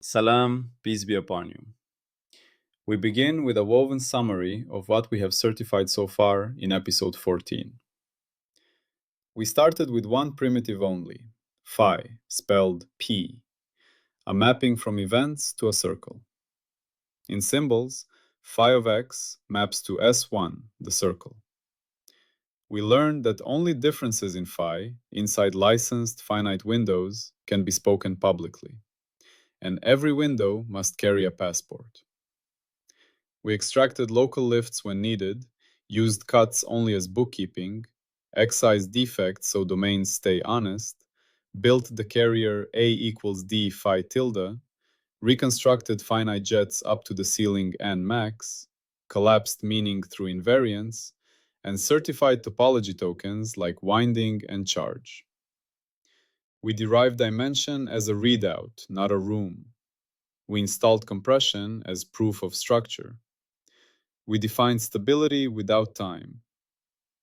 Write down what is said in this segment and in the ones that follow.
Salam, peace be upon you. We begin with a woven summary of what we have certified so far in episode 14. We started with one primitive only, phi, spelled P, a mapping from events to a circle. In symbols, phi of x maps to S1, the circle. We learned that only differences in phi inside licensed finite windows can be spoken publicly, and every window must carry a passport. We extracted local lifts when needed, used cuts only as bookkeeping, excised defects so domains stay honest, built the carrier A equals D phi tilde, reconstructed finite jets up to the ceiling and max, collapsed meaning through invariance, and certified topology tokens like winding and charge. We derived dimension as a readout, not a room. We installed compression as proof of structure. We defined stability without time.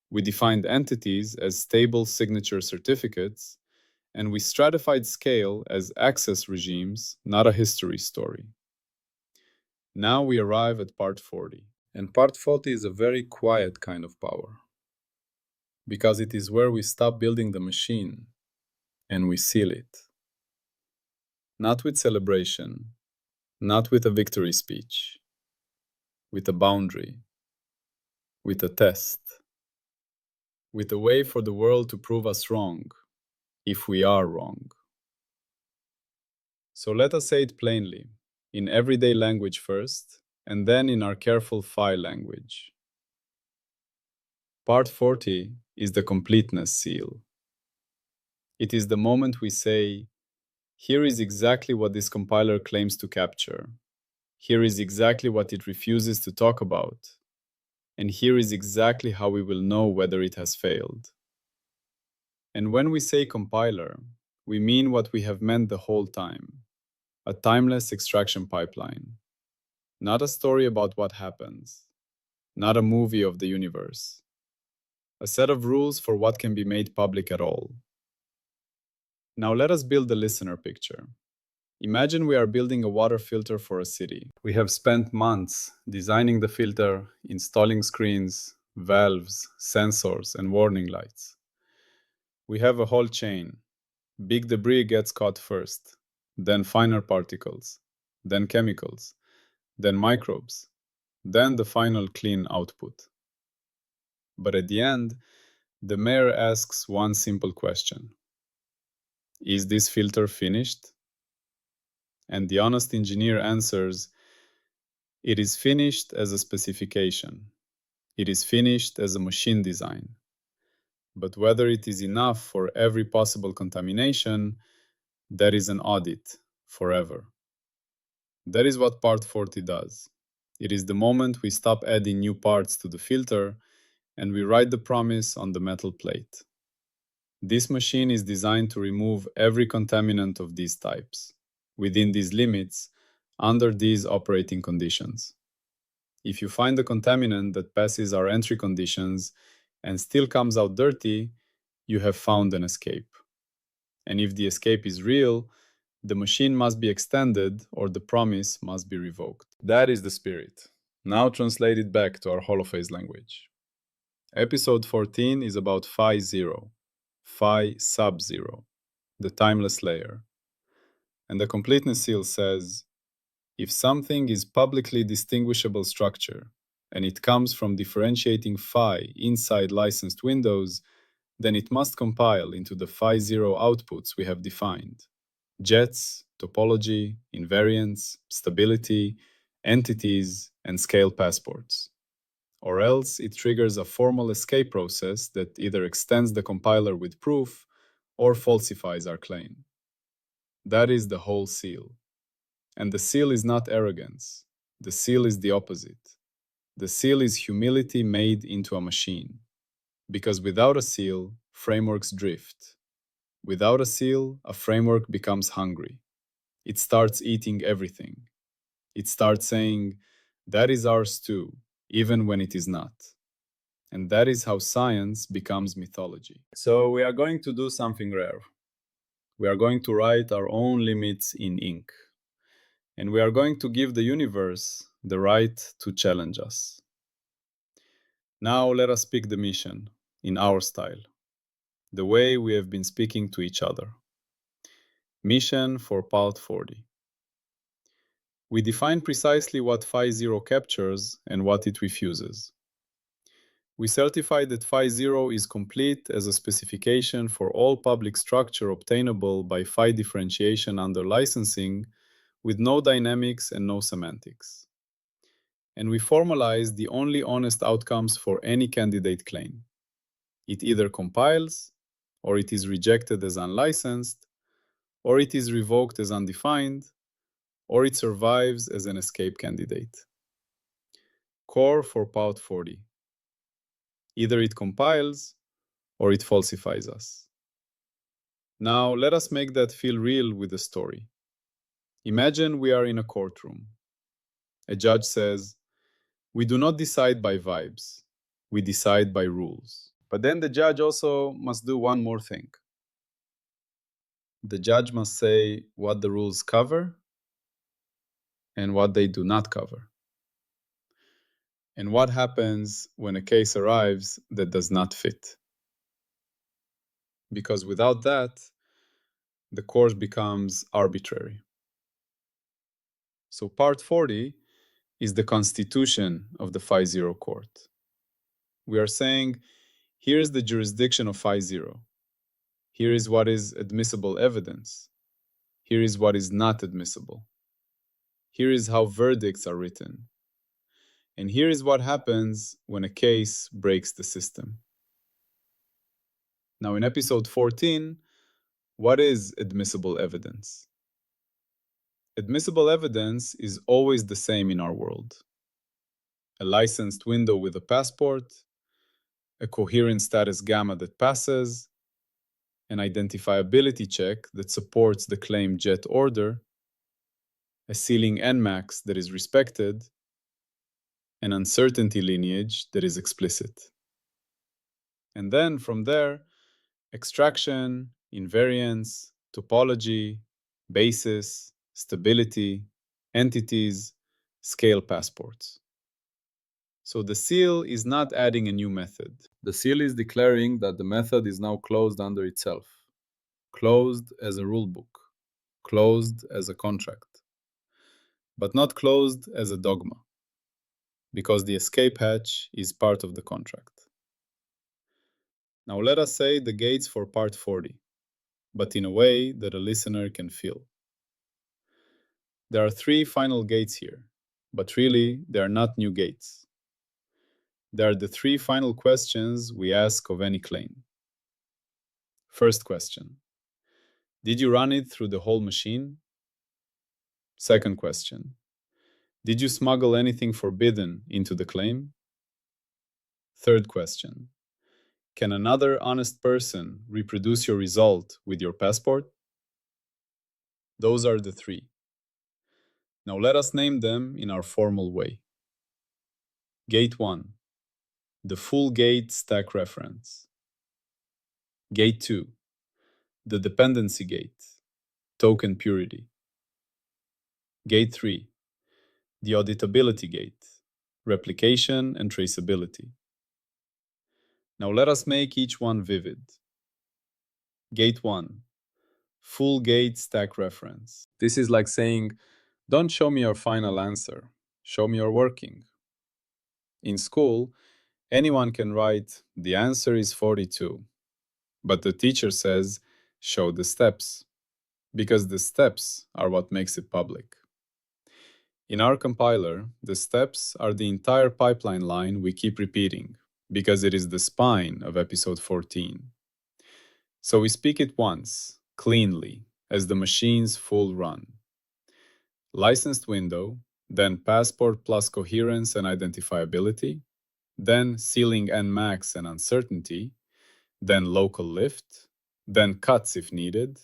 We defined entities as stable signature certificates, and we stratified scale as access regimes, not a history story. Now we arrive at part 40. And part 40 is a very quiet kind of power, because it is where we stop building the machine and we seal it. Not with celebration, not with a victory speech, with a boundary, with a test, with a way for the world to prove us wrong, if we are wrong. So let us say it plainly, in everyday language first, and then in our careful phi language. Part 40 is the Completeness Seal. It is the moment we say, here is exactly what this compiler claims to capture. Here is exactly what it refuses to talk about. And here is exactly how we will know whether it has failed. And when we say compiler, we mean what we have meant the whole time. A timeless extraction pipeline. Not a story about what happens. Not a movie of the universe. A set of rules for what can be made public at all. Now let us build the listener picture. Imagine we are building a water filter for a city. We have spent months designing the filter, installing screens, valves, sensors, and warning lights. We have a whole chain. Big debris gets caught first, then finer particles, then chemicals, then microbes, then the final clean output. But at the end, the mayor asks one simple question. Is this filter finished? And the honest engineer answers, it is finished as a specification. It is finished as a machine design. But whether it is enough for every possible contamination, that is an audit forever. That is what part 40 does. It is the moment we stop adding new parts to the filter and we write the promise on the metal plate. This machine is designed to remove every contaminant of these types, within these limits, under these operating conditions. If you find a contaminant that passes our entry conditions and still comes out dirty, you have found an escape. And if the escape is real, the machine must be extended or the promise must be revoked. That is the spirit. Now translate it back to our Holophase language. Episode 14 is about phi 0, phi sub 0, the timeless layer. And the Completeness Seal says, if something is publicly distinguishable structure, and it comes from differentiating phi inside licensed windows, then it must compile into the phi 0 outputs we have defined. Jets, topology, invariance, stability, entities, and scale passports. Or else it triggers a formal escape process that either extends the compiler with proof or falsifies our claim. That is the whole seal. And the seal is not arrogance. The seal is the opposite. The seal is humility made into a machine. Because without a seal, frameworks drift. Without a seal, a framework becomes hungry. It starts eating everything. It starts saying, that is ours too, even when it is not. And that is how science becomes mythology. So we are going to do something rare. We are going to write our own limits in ink. And we are going to give the universe the right to challenge us. Now let us pick the mission in our style, the way we have been speaking to each other. Mission for Part 40. We define precisely what phi0 captures and what it refuses. We certify that phi0 is complete as a specification for all public structure obtainable by phi differentiation under licensing with no dynamics and no semantics. And we formalize the only honest outcomes for any candidate claim. It either compiles, or it is rejected as unlicensed, or it is revoked as undefined, or it survives as an escape candidate. Core for Part 40. Either it compiles, or it falsifies us. Now, let us make that feel real with a story. Imagine we are in a courtroom. A judge says, "We do not decide by vibes, we decide by rules." But then the judge also must do one more thing. The judge must say what the rules cover and what they do not cover. And what happens when a case arrives that does not fit. Because without that, the course becomes arbitrary. So Part 40 is the constitution of the phi0 court. We are saying, here is the jurisdiction of phi0. Here is what is admissible evidence. Here is what is not admissible. Here is how verdicts are written. And here is what happens when a case breaks the system. Now, in episode 14, what is admissible evidence? Admissible evidence is always the same in our world. A licensed window with a passport, a coherent status gamma that passes, an identifiability check that supports the claim jet order, a ceiling nmax that is respected, an uncertainty lineage that is explicit. And then from there, extraction, invariance, topology, basis, stability, entities, scale passports. So the seal is not adding a new method. The seal is declaring that the method is now closed under itself, closed as a rulebook, closed as a contract, but not closed as a dogma, because the escape hatch is part of the contract. Now let us say the gates for Part 40, but in a way that a listener can feel. There are 3 final gates here, but really they are not new gates. They are the 3 final questions we ask of any claim. First question: did you run it through the whole machine? Second question: did you smuggle anything forbidden into the claim? Third question: can another honest person reproduce your result with your passport? Those are the 3. Now let us name them in our formal way. Gate 1, the full gate stack reference. Gate 2, the dependency gate, token purity. Gate 3, the auditability gate, replication and traceability. Now let us make each one vivid. Gate 1, full gate stack reference. This is like saying, don't show me your final answer, show me your working. In school, anyone can write, the answer is 42, but the teacher says, show the steps, because the steps are what makes it public. In our compiler, the steps are the entire pipeline line we keep repeating, because it is the spine of episode 14. So we speak it once, cleanly, as the machine's full run. Licensed window, then passport plus coherence and identifiability, then ceiling nmax and uncertainty, then local lift, then cuts if needed,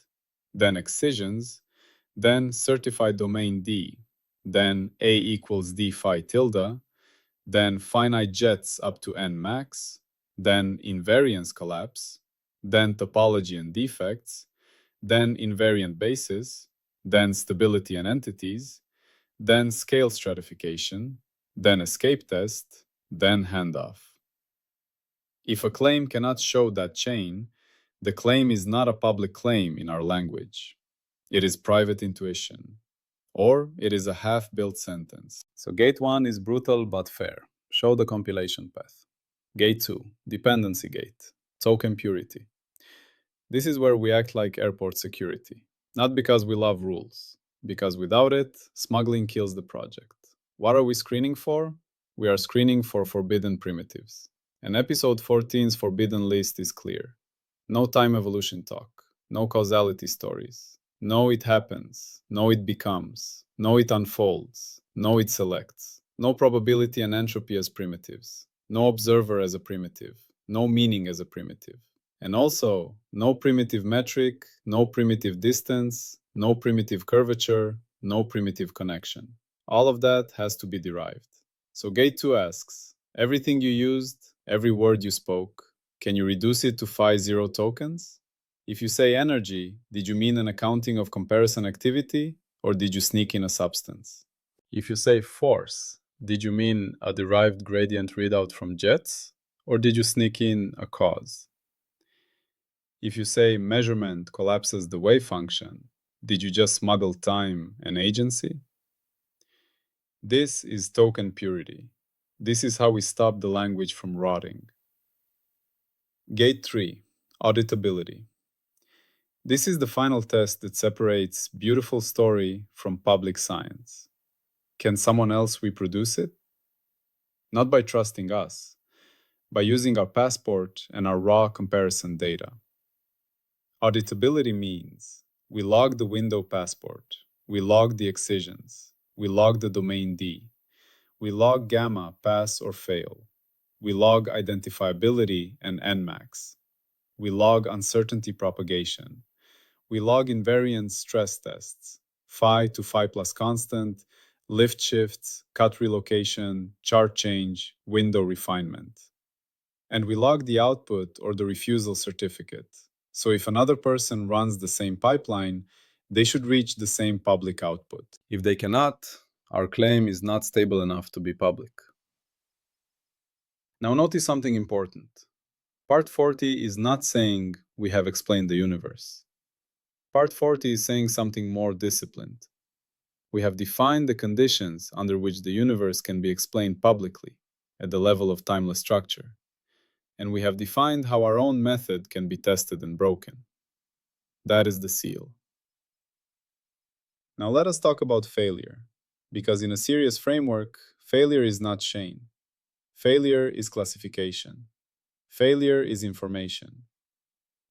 then excisions, then certified domain D, then A equals D phi tilde, then finite jets up to nmax, then invariance collapse, then topology and defects, then invariant basis, then stability and entities, then scale stratification, then escape test, then handoff. If a claim cannot show that chain, the claim is not a public claim in our language. It is private intuition, or it is a half-built sentence. So gate 1 is brutal but fair. Show the compilation path. Gate 2, dependency gate, token purity. This is where we act like airport security, not because we love rules, because without it, smuggling kills the project. What are we screening for? We are screening for forbidden primitives. And episode 14's forbidden list is clear. No time evolution talk, no causality stories. No, it happens. No, it becomes. No, it unfolds. No, it selects. No probability and entropy as primitives. No observer as a primitive. No meaning as a primitive. And also, no primitive metric, no primitive distance, no primitive curvature, no primitive connection. All of that has to be derived. So gate 2 asks, everything you used, every word you spoke, can you reduce it to phi-0 tokens? If you say energy, did you mean an accounting of comparison activity, or did you sneak in a substance? If you say force, did you mean a derived gradient readout from jets, or did you sneak in a cause? If you say measurement collapses the wave function, did you just smuggle time and agency? This is token purity. This is how we stop the language from rotting. Gate 3, auditability. This is the final test that separates beautiful story from public science. Can someone else reproduce it? Not by trusting us, by using our passport and our raw comparison data. Auditability means we log the window passport, we log the excisions, we log the domain D, we log gamma pass or fail, we log identifiability and Nmax, we log uncertainty propagation, we log invariance stress tests, phi to phi plus constant, lift shifts, cut relocation, chart change, window refinement. And we log the output or the refusal certificate. So if another person runs the same pipeline, they should reach the same public output. If they cannot, our claim is not stable enough to be public. Now notice something important. Part 40 is not saying we have explained the universe. Part 40 is saying something more disciplined. We have defined the conditions under which the universe can be explained publicly at the level of timeless structure. And we have defined how our own method can be tested and broken. That is the seal. Now let us talk about failure, because in a serious framework, failure is not shame. Failure is classification. Failure is information.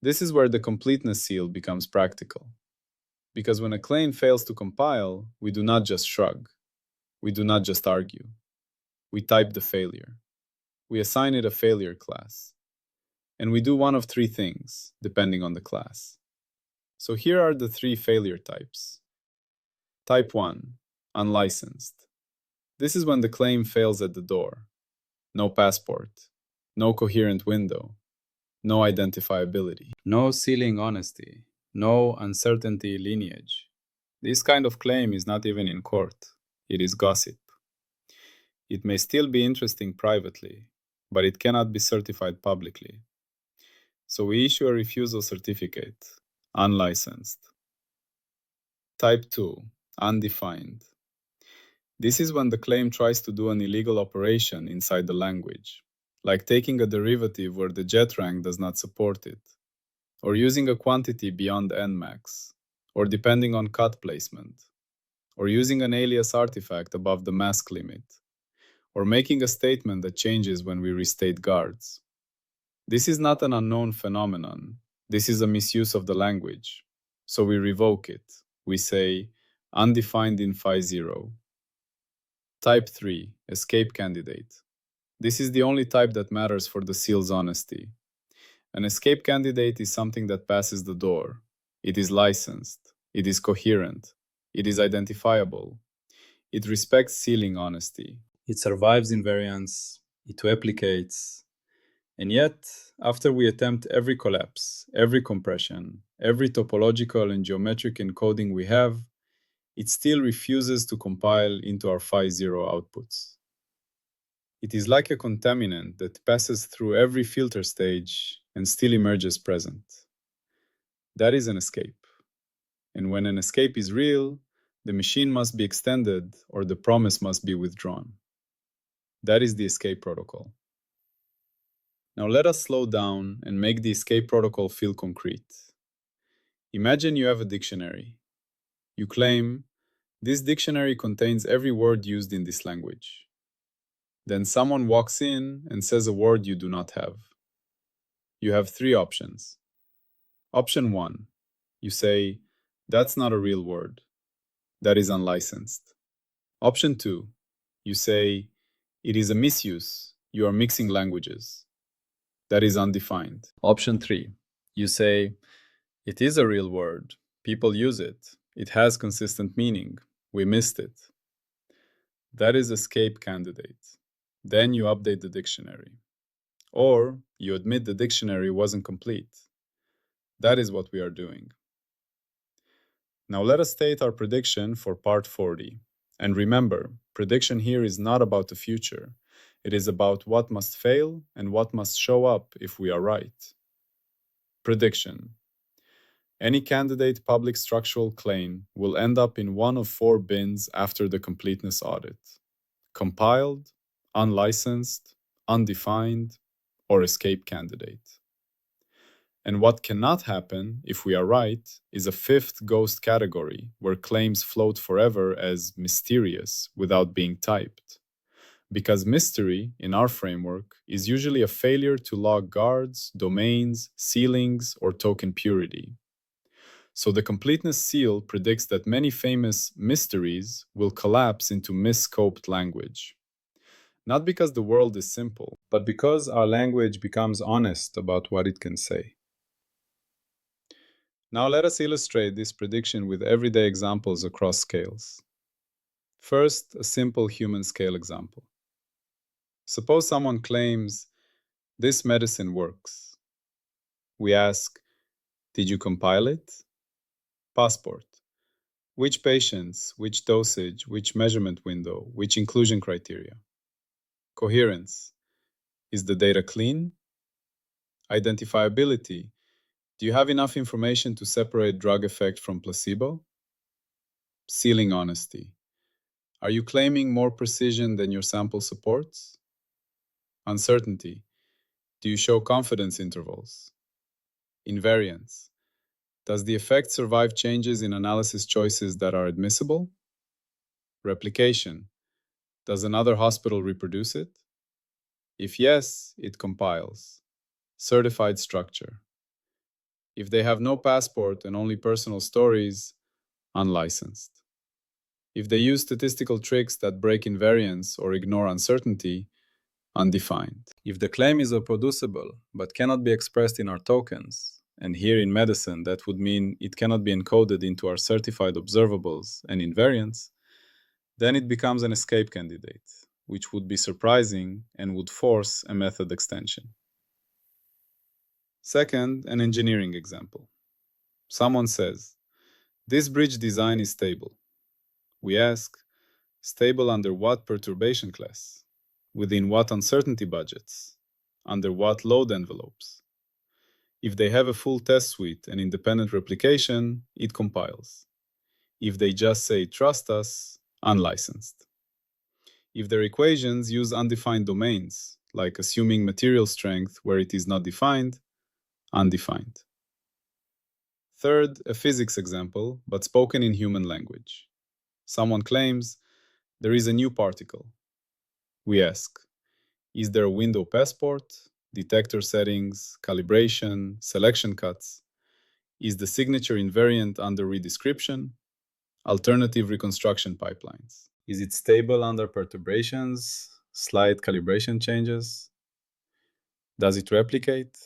This is where the completeness seal becomes practical. Because when a claim fails to compile, we do not just shrug. We do not just argue. We type the failure. We assign it a failure class. And we do one of three things, depending on the class. So here are the three failure types. Type 1, unlicensed. This is when the claim fails at the door. No passport, no coherent window, no identifiability, no sealing honesty, no uncertainty lineage. This kind of claim is not even in court. It is gossip. It may still be interesting privately, but it cannot be certified publicly. So we issue a refusal certificate, unlicensed. Type 2, undefined. This is when the claim tries to do an illegal operation inside the language, like taking a derivative where the jet rank does not support it, or using a quantity beyond Nmax, or depending on cut placement, or using an alias artifact above the mask limit, or making a statement that changes when we restate guards. This is not an unknown phenomenon. This is a misuse of the language. So we revoke it. We say, undefined in phi-0. Type 3, escape candidate. This is the only type that matters for the seal's honesty. An escape candidate is something that passes the door. It is licensed. It is coherent. It is identifiable. It respects sealing honesty. It survives invariance. It replicates. And yet, after we attempt every collapse, every compression, every topological and geometric encoding we have, it still refuses to compile into our phi0 outputs. It is like a contaminant that passes through every filter stage and still emerges present. That is an escape. And when an escape is real, the machine must be extended or the promise must be withdrawn. That is the escape protocol. Now let us slow down and make the escape protocol feel concrete. Imagine you have a dictionary. You claim, this dictionary contains every word used in this language. Then someone walks in and says a word you do not have. You have three options. Option 1. You say, that's not a real word. That is unlicensed. Option 2. You say, it is a misuse. You are mixing languages. That is undefined. Option 3. You say, it is a real word. People use it. It has consistent meaning. We missed it. That is escape candidate. Then you update the dictionary. Or you admit the dictionary wasn't complete. That is what we are doing. Now let us state our prediction for part 40. And remember, prediction here is not about the future. It is about what must fail and what must show up if we are right. Prediction. Any candidate public structural claim will end up in one of four bins after the completeness audit: compiled, unlicensed, undefined, or escape candidate. And what cannot happen, if we are right, is a fifth ghost category where claims float forever as mysterious without being typed. Because mystery, in our framework, is usually a failure to log guards, domains, sealings, or token purity. So the Completeness Seal predicts that many famous mysteries will collapse into misscoped language. Not because the world is simple, but because our language becomes honest about what it can say. Now let us illustrate this prediction with everyday examples across scales. First, a simple human scale example. Suppose someone claims, this medicine works. We ask, did you compile it? Passport. Which patients, which dosage, which measurement window, which inclusion criteria? Coherence. Is the data clean? Identifiability. Do you have enough information to separate drug effect from placebo? Sealing honesty. Are you claiming more precision than your sample supports? Uncertainty. Do you show confidence intervals? Invariance. Does the effect survive changes in analysis choices that are admissible? Replication. Does another hospital reproduce it? If yes, it compiles. Certified structure. If they have no passport and only personal stories, unlicensed. If they use statistical tricks that break invariance or ignore uncertainty, undefined. If the claim is reproducible but cannot be expressed in our tokens, and here in medicine that would mean it cannot be encoded into our certified observables and invariants, then it becomes an escape candidate, which would be surprising and would force a method extension. Second, an engineering example. Someone says, this bridge design is stable. We ask, stable under what perturbation class? Within what uncertainty budgets? Under what load envelopes? If they have a full test suite and independent replication, it compiles. If they just say trust us, unlicensed. If their equations use undefined domains, like assuming material strength where it is not defined, undefined. Third, a physics example, but spoken in human language. Someone claims, there is a new particle. We ask, is there a window passport, detector settings, calibration, selection cuts? Is the signature invariant under redescription? Alternative reconstruction pipelines. Is it stable under perturbations, slight calibration changes? Does it replicate?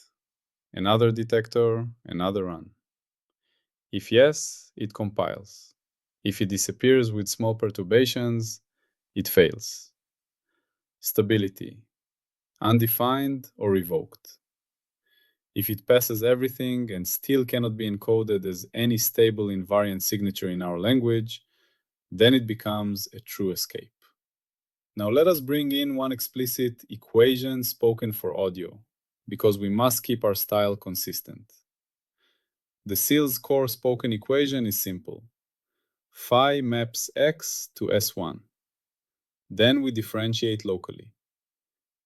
Another detector, another run. If yes, it compiles. If it disappears with small perturbations, it fails. Stability. Undefined or revoked. If it passes everything and still cannot be encoded as any stable invariant signature in our language, Then it becomes a true escape. Now let us bring in one explicit equation spoken for audio, because we must keep our style consistent. The seal's core spoken equation is simple. Phi maps x to S1. Then we differentiate locally.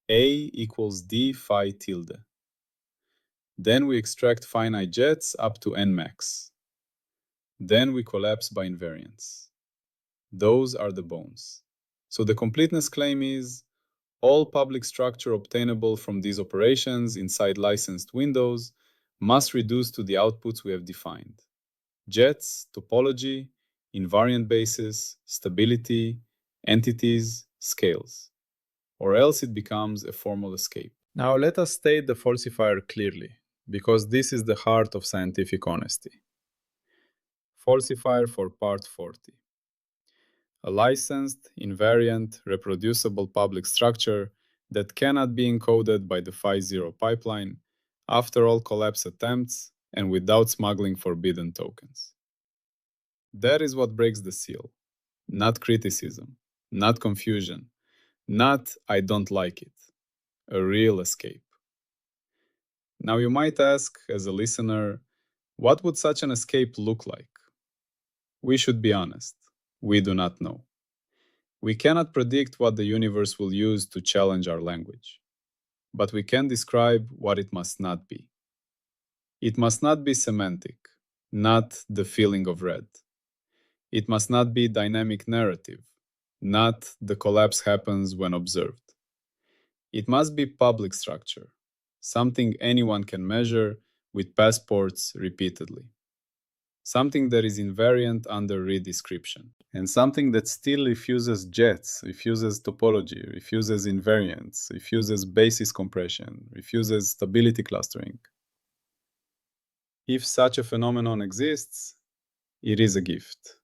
A equals d phi tilde. Then we extract finite jets up to n max. Then we collapse by invariance. Those are the bones. So the completeness claim is all public structure obtainable from these operations inside licensed windows must reduce to the outputs we have defined. Jets, topology, invariant basis, stability, entities, scales. Or else it becomes a formal escape. Now let us state the falsifier clearly, because this is the heart of scientific honesty. Falsifier for part 40. A licensed, invariant, reproducible public structure that cannot be encoded by the Phi0 pipeline after all collapse attempts and without smuggling forbidden tokens. That is what breaks the seal. Not criticism, not confusion, not I don't like it. A real escape. Now you might ask, as a listener, what would such an escape look like? We should be honest. We do not know. We cannot predict what the universe will use to challenge our language. But we can describe what it must not be. It must not be semantic, not the feeling of red. It must not be dynamic narrative, not the collapse happens when observed. It must be public structure, something anyone can measure with passports repeatedly. Something that is invariant under redescription. And something that still refuses jets, refuses topology, refuses invariance, refuses basis compression, refuses stability clustering. If such a phenomenon exists, it is a gift.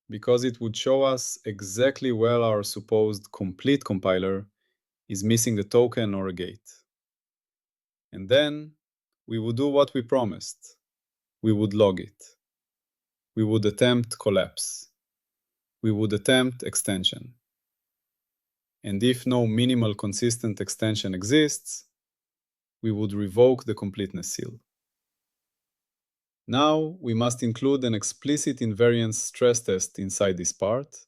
Because it would show us exactly where our supposed complete compiler is missing a token or a gate. And then we would do what we promised. We would log it. We would attempt collapse. We would attempt extension. And if no minimal consistent extension exists, we would revoke the completeness seal. Now we must include an explicit invariance stress test inside this part,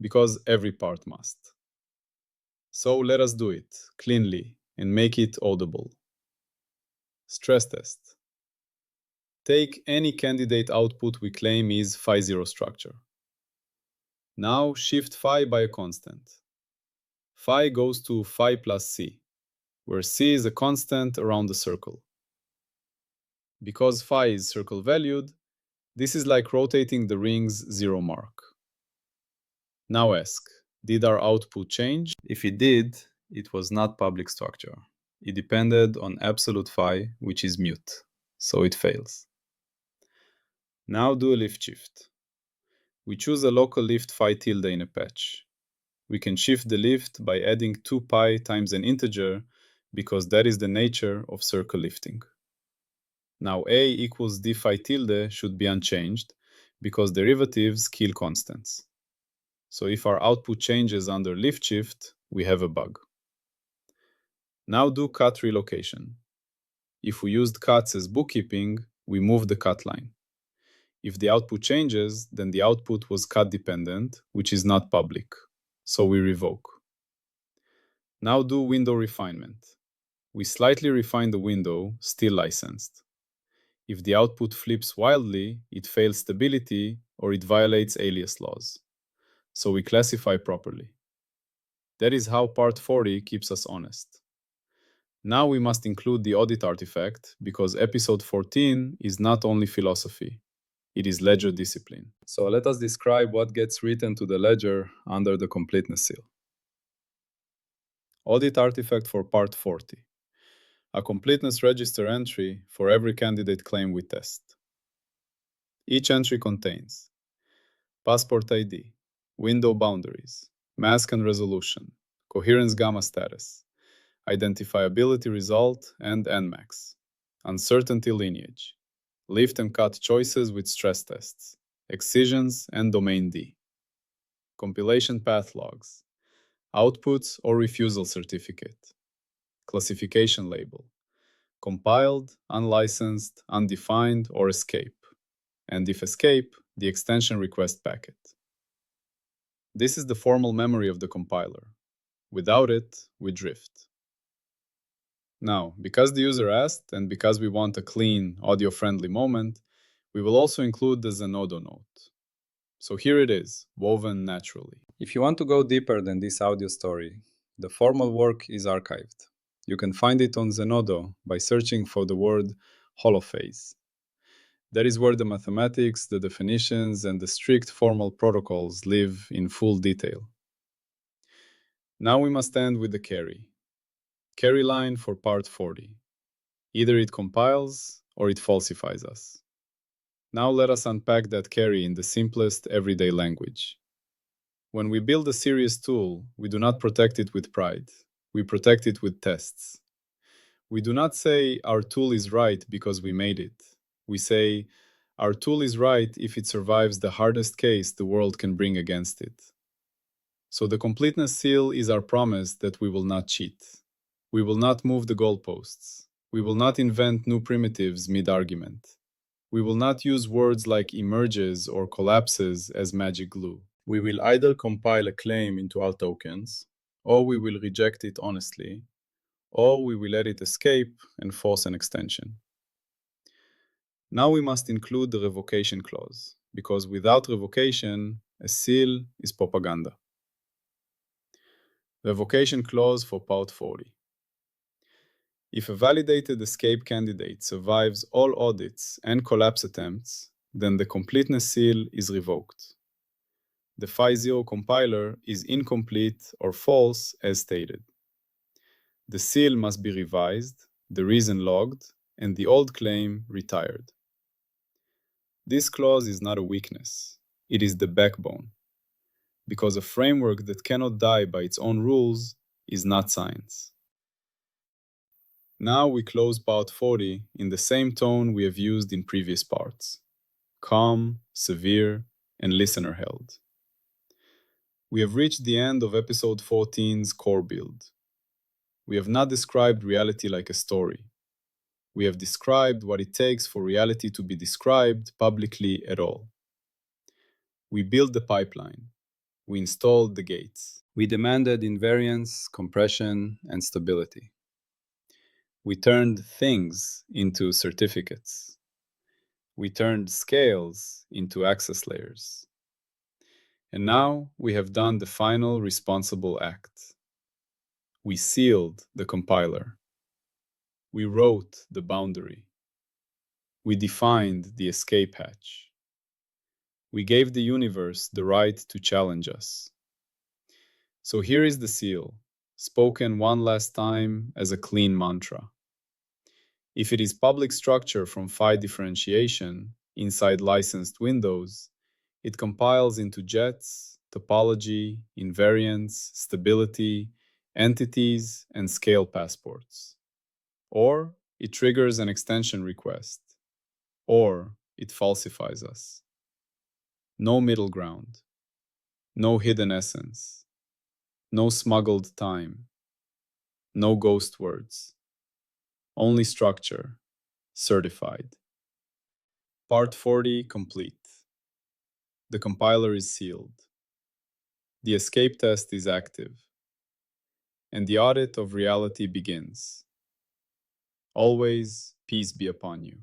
because every part must. So let us do it cleanly and make it audible. Stress test. Take any candidate output we claim is Phi0 structure. Now shift phi by a constant. Phi goes to phi plus c, where c is a constant around the circle. Because phi is circle valued, this is like rotating the ring's zero mark. Now ask, did our output change? If it did, it was not public structure. It depended on absolute phi, which is mute, so it fails. Now do a lift shift. We choose a local lift phi tilde in a patch. We can shift the lift by adding 2 pi times an integer, because that is the nature of circle lifting. Now a equals d phi tilde should be unchanged, because derivatives kill constants. So if our output changes under lift shift, we have a bug. Now do cut relocation. If we used cuts as bookkeeping, we move the cut line. If the output changes, then the output was cut dependent, which is not public. So we revoke. Now do window refinement. We slightly refine the window, still licensed. If the output flips wildly, it fails stability or it violates alias laws. So we classify properly. That is how part 40 keeps us honest. Now we must include the audit artifact, because episode 14 is not only philosophy, it is ledger discipline. So let us describe what gets written to the ledger under the completeness seal. Audit artifact for part 40. A completeness register entry for every candidate claim we test. Each entry contains passport ID, window boundaries, mask and resolution, coherence gamma status, identifiability result and nmax, uncertainty lineage, lift and cut choices with stress tests, excisions, and domain D. Compilation path logs, outputs or refusal certificate, classification label, compiled, unlicensed, undefined, or escape, and if escape, the extension request packet. This is the formal memory of the compiler. Without it, we drift. Now, because the user asked and because we want a clean, audio-friendly moment, we will also include the Zenodo note. So here it is, woven naturally. If you want to go deeper than this audio story, the formal work is archived. You can find it on Zenodo by searching for the word Holophase. That is where the mathematics, the definitions, and the strict formal protocols live in full detail. Now we must end with the carry. Carry line for part 40. Either it compiles or it falsifies us. Now let us unpack that carry in the simplest everyday language. When we build a serious tool, we do not protect it with pride. We protect it with tests. We do not say our tool is right because we made it. We say our tool is right if it survives the hardest case the world can bring against it. So the completeness seal is our promise that we will not cheat. We will not move the goalposts. We will not invent new primitives mid-argument. We will not use words like emerges or collapses as magic glue. We will either compile a claim into our tokens, or we will reject it honestly, or we will let it escape and force an extension. Now we must include the revocation clause, because without revocation, a seal is propaganda. Revocation clause for part 40. If a validated escape candidate survives all audits and collapse attempts, then the completeness seal is revoked. The Phi0 compiler is incomplete or false as stated. The seal must be revised, the reason logged, and the old claim retired. This clause is not a weakness, it is the backbone, because a framework that cannot die by its own rules is not science. Now we close part 40 in the same tone we have used in previous parts: calm, severe, and listener-held. We have reached the end of episode 14's core build. We have not described reality like a story. We have described what it takes for reality to be described publicly at all. We built the pipeline. We installed the gates. We demanded invariance, compression, and stability. We turned things into certificates. We turned scales into access layers. And now we have done the final responsible act. We sealed the compiler. We wrote the boundary. We defined the escape hatch. We gave the universe the right to challenge us. So here is the seal, spoken one last time as a clean mantra. If it is public structure from phi differentiation inside licensed windows, it compiles into jets, topology, invariance, stability, entities, and scale passports. Or it triggers an extension request. Or it falsifies us. No middle ground. No hidden essence. No smuggled time. No ghost words. Only structure. Certified. Part 40 complete. The compiler is sealed. The escape test is active. And the audit of reality begins. Always peace be upon you.